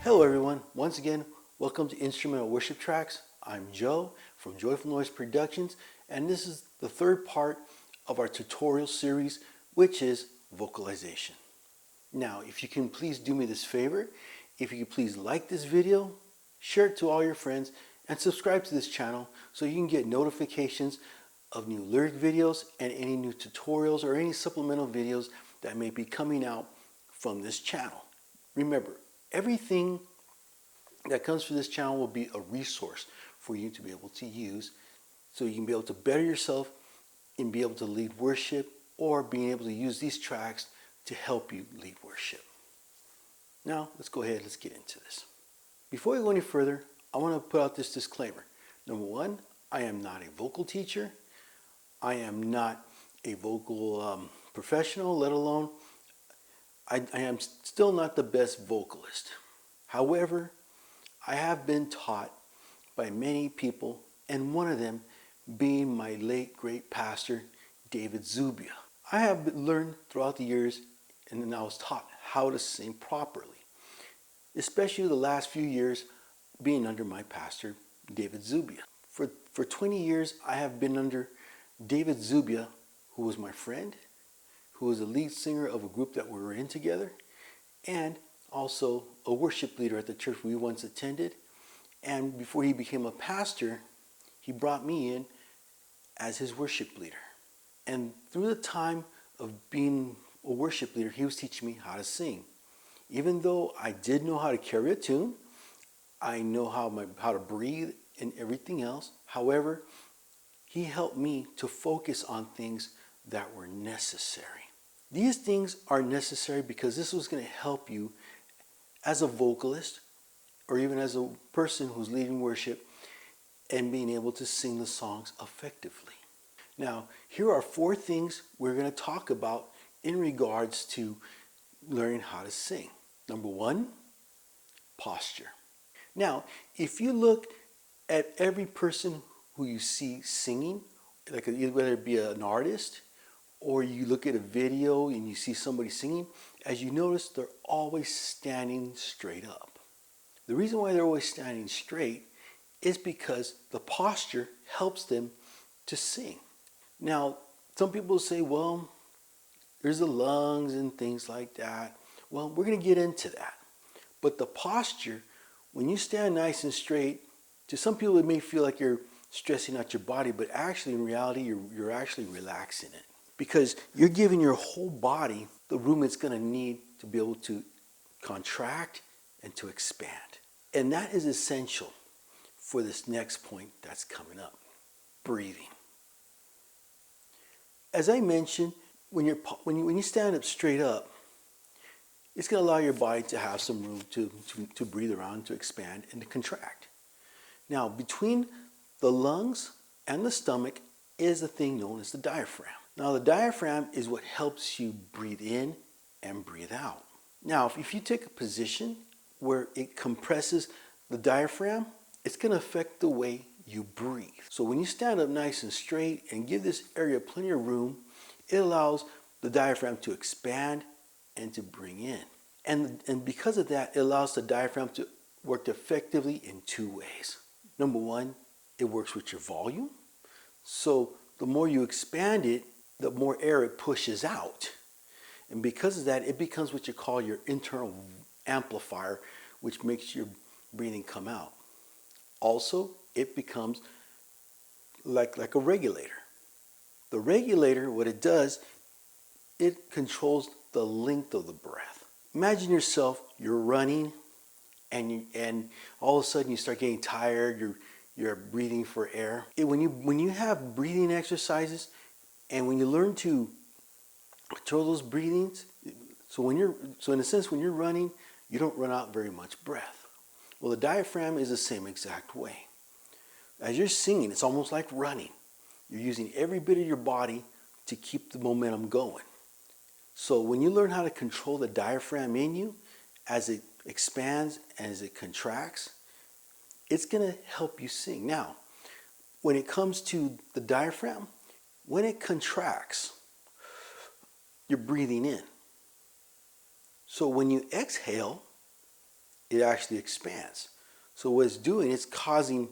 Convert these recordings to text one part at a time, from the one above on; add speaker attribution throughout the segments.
Speaker 1: Hello everyone, once again, welcome to Instrumental Worship Tracks. I'm Joe from Joyful Noise Productions, and this is the third part of our tutorial series, which is vocalization. Now, if you can please do me this favor, if you could please like this video, share it to all your friends, and subscribe to this channel so you can get notifications of new lyric videos and any new tutorials or any supplemental videos that may be coming out from this channel. Remember, everything that comes from this channel will be a resource for you to be able to use so you can be able to better yourself and be able to lead worship, or being able to use these tracks to help you lead worship. Now, let's go ahead, let's get into this. Before we go any further, I want to put out this disclaimer. Number one, I am not a vocal teacher. I am not a vocal professional, let alone I am still not the best vocalist. However, I have been taught by many people, and one of them being my late great pastor, David Zubia. I have learned throughout the years, and then I was taught how to sing properly, especially the last few years being under my pastor, David Zubia. For 20 years, I have been under David Zubia, who was my friend, who was the lead singer of a group that we were in together, and also a worship leader at the church we once attended. And before he became a pastor, he brought me in as his worship leader. And through the time of being a worship leader, he was teaching me how to sing. Even though I did know how to carry a tune, I know how to breathe and everything else. However, he helped me to focus on things that were necessary. These things are necessary because this was going to help you as a vocalist, or even as a person who's leading worship, and being able to sing the songs effectively. Now, here are 4 things we're going to talk about in regards to learning how to sing. Number 1, posture. Now, if you look at every person who you see singing, like whether it be an artist, or you look at a video and you see somebody singing, as you notice, they're always standing straight up. The reason why they're always standing straight is because the posture helps them to sing. Now, some people say, well, there's the lungs and things like that. Well, we're going to get into that. But the posture, when you stand nice and straight, to some people it may feel like you're stressing out your body, but actually in reality, you're actually relaxing it. Because you're giving your whole body the room it's going to need to be able to contract and to expand. And that is essential for this next point that's coming up, breathing. As I mentioned, when you stand up straight up, it's going to allow your body to have some room to breathe around, to expand, and to contract. Now, between the lungs and the stomach is a thing known as the diaphragm. Now, the diaphragm is what helps you breathe in and breathe out. Now, if you take a position where it compresses the diaphragm, it's going to affect the way you breathe. So when you stand up nice and straight and give this area plenty of room, it allows the diaphragm to expand and to bring in. And because of that, it allows the diaphragm to work effectively in 2 ways. Number 1, it works with your volume. So the more you expand it, the more air it pushes out. And because of that, it becomes what you call your internal amplifier, which makes your breathing come out. Also, it becomes like a regulator. The regulator, what it does, it controls the length of the breath. Imagine yourself, you're running, and all of a sudden you start getting tired, you're breathing for air. When you have breathing exercises, and when you learn to control those breathings, so in a sense, when you're running, you don't run out very much breath. Well, the diaphragm is the same exact way. As you're singing, it's almost like running. You're using every bit of your body to keep the momentum going. So when you learn how to control the diaphragm in you, as it expands and as it contracts, it's going to help you sing. Now, when it comes to the diaphragm, when it contracts, you're breathing in. So when you exhale, it actually expands. So what it's doing, it's causing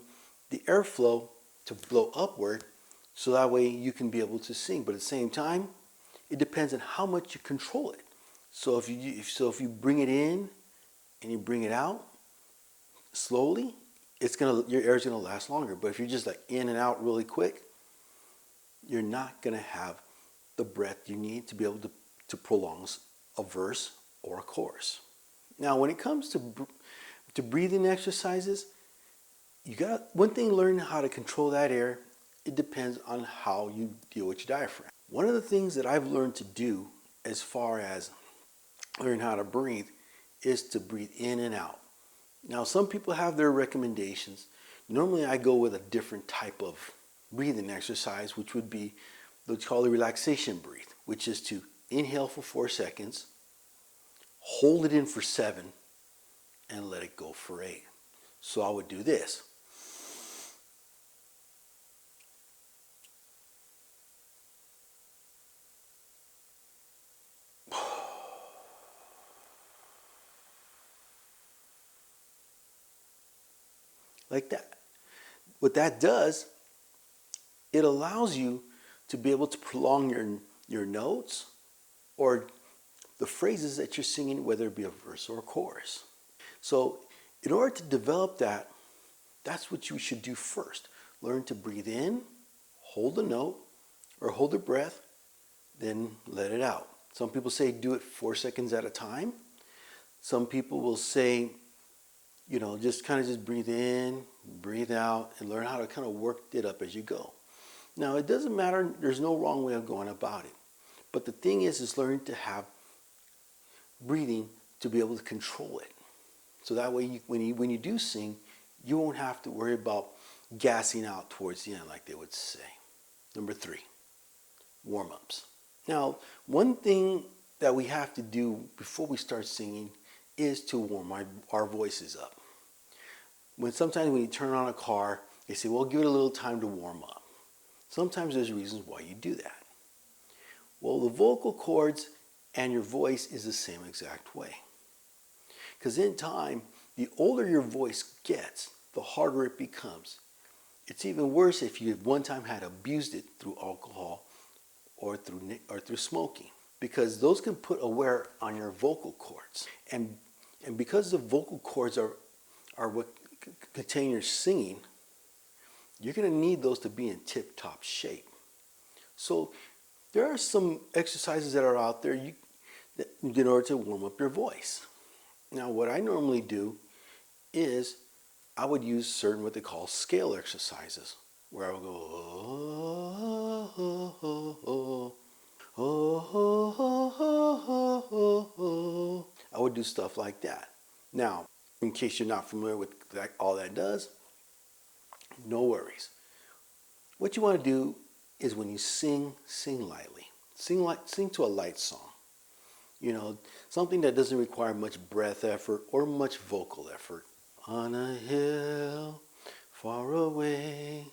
Speaker 1: the airflow to blow upward, so that way you can be able to sing. But at the same time, it depends on how much you control it. So if you bring it in and you bring it out slowly, your air is gonna last longer. But if you're just like in and out really quick, you're not gonna have the breath you need to be able to prolong a verse or a chorus. Now, when it comes to breathing exercises, one thing, learning how to control that air, it depends on how you deal with your diaphragm. One of the things that I've learned to do as far as learn how to breathe is to breathe in and out. Now, some people have their recommendations. Normally I go with a different type of breathing exercise, which would be what's called the relaxation breathe, which is to inhale for 4 seconds, hold it in for 7, and let it go for 8. So I would do this. Like that. What that does, it allows you to be able to prolong your notes or the phrases that you're singing, whether it be a verse or a chorus. So in order to develop that, that's what you should do first. Learn to breathe in, hold a note or hold a breath, then let it out. Some people say do it 4 seconds at a time. Some people will say, just breathe in, breathe out, and learn how to kind of work it up as you go. Now, it doesn't matter. There's no wrong way of going about it. But the thing is learning to have breathing to be able to control it. So that way, when you do sing, you won't have to worry about gassing out towards the end like they would say. Number 3, warm-ups. Now, one thing that we have to do before we start singing is to warm our voices up. Sometimes when you turn on a car, they say, well, give it a little time to warm up. Sometimes there's reasons why you do that. Well, the vocal cords and your voice is the same exact way. Because in time, the older your voice gets, the harder it becomes. It's even worse if you at one time had abused it through alcohol or through smoking, because those can put a wear on your vocal cords. And because the vocal cords are what contain your singing, you're going to need those to be in tip-top shape. So there are some exercises that are out there in order to warm up your voice. Now, what I normally do is I would use certain what they call scale exercises, where I would go, oh, oh, oh, oh, oh, oh, oh, oh, oh. I would do stuff like that. Now, in case you're not familiar with all that does, no worries. What you want to do is when you sing lightly. Sing to a light song. Something that doesn't require much breath effort or much vocal effort. On a hill far away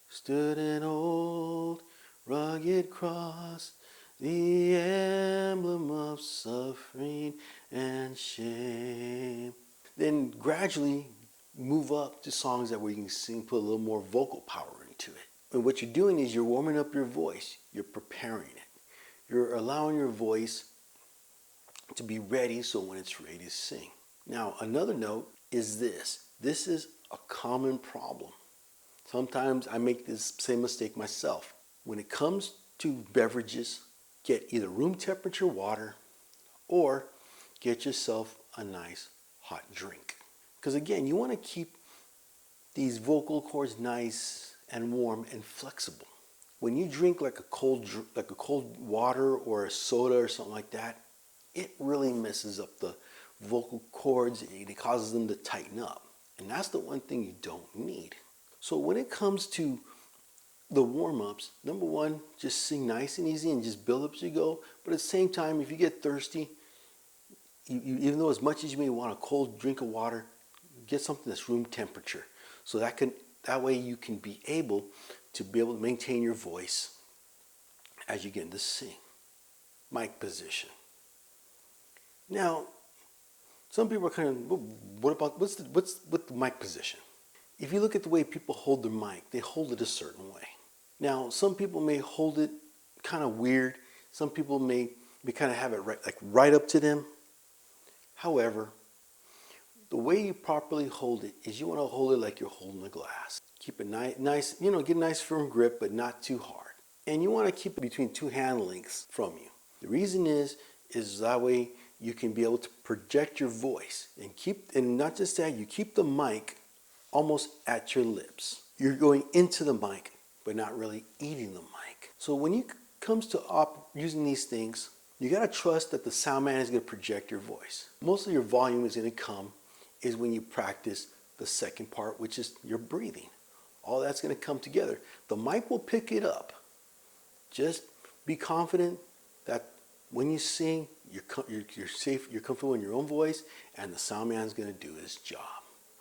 Speaker 1: stood an old rugged cross, the emblem of suffering and shame. Then gradually move up to songs where you can sing, put a little more vocal power into it. And what you're doing is you're warming up your voice. You're preparing it. You're allowing your voice to be ready so when it's ready to sing. Now, another note is this. This is a common problem. Sometimes I make this same mistake myself. When it comes to beverages, get either room temperature water or get yourself a nice hot drink. Because again, you want to keep these vocal cords nice and warm and flexible. When you drink like a cold water or a soda or something like that, it really messes up the vocal cords and it causes them to tighten up. And that's the one thing you don't need. So when it comes to the warm-ups, number 1, just sing nice and easy and just build up as you go. But at the same time, if you get thirsty, even though as much as you may want a cold drink of water, get something that's room temperature. So that way you can be able to maintain your voice as you get into sing. Mic position. Now, Some people are kind of, what about, what's with the mic position? If you look at the way people hold their mic, they hold it a certain way. Now, some people may hold it kind of weird. Some people may kind of have it right up to them. However, the way you properly hold it is you want to hold it like you're holding a glass. Keep it nice, get a nice firm grip, but not too hard. And you want to keep it between 2 hand lengths from you. The reason is that way you can be able to project your voice and not just that, you keep the mic almost at your lips. You're going into the mic, but not really eating the mic. So when it comes to using these things, you got to trust that the sound man is going to project your voice. Most of your volume is going to come when you practice the second part, which is your breathing. All that's going to come together. The mic will pick it up. Just be confident that when you sing, you're safe, you're comfortable in your own voice, and the sound man is going to do his job.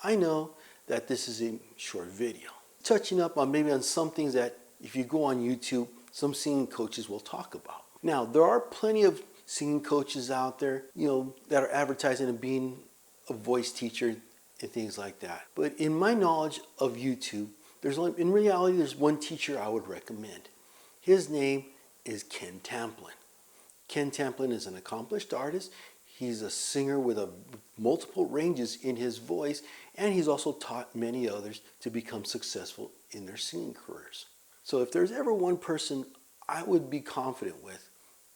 Speaker 1: I know that this is a short video, touching up on maybe on some things that if you go on YouTube, some singing coaches will talk about. Now, there are plenty of singing coaches out there, that are advertising and being a voice teacher and things like that. But in my knowledge of YouTube, in reality, there's one teacher I would recommend. His name is Ken Tamplin. Ken Tamplin is an accomplished artist. He's a singer with multiple ranges in his voice, and he's also taught many others to become successful in their singing careers. So if there's ever one person I would be confident with,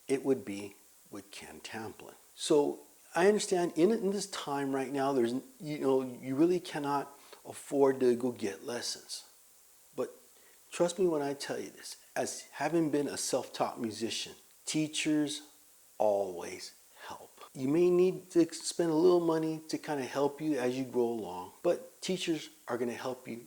Speaker 1: it would be with Ken Tamplin. So I understand in this time right now, you really cannot afford to go get lessons. But trust me when I tell you this, as having been a self-taught musician, teachers always help. You may need to spend a little money to kind of help you as you grow along, but teachers are going to help you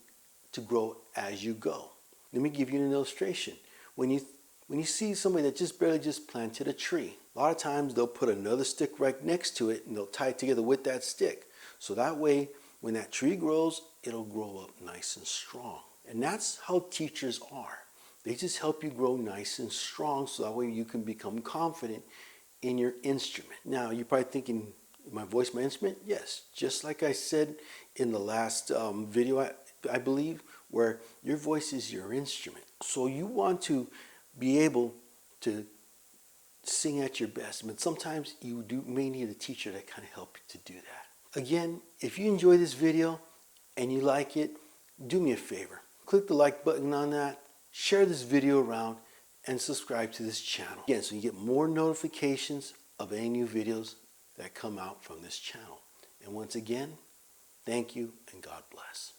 Speaker 1: to grow as you go. Let me give you an illustration. When you see somebody that just barely planted a tree, a lot of times they'll put another stick right next to it and they'll tie it together with that stick. So that way, when that tree grows, it'll grow up nice and strong. And that's how teachers are. They just help you grow nice and strong so that way you can become confident in your instrument. Now, you're probably thinking, my voice, my instrument? Yes, just like I said in the last video, I believe, where your voice is your instrument. So you want to be able to sing at your best, but sometimes you may need a teacher to kind of help you to do that. Again, if you enjoy this video and you like it, do me a favor. Click the like button on that, share this video around, and subscribe to this channel. Again, so you get more notifications of any new videos that come out from this channel. And once again, thank you and God bless.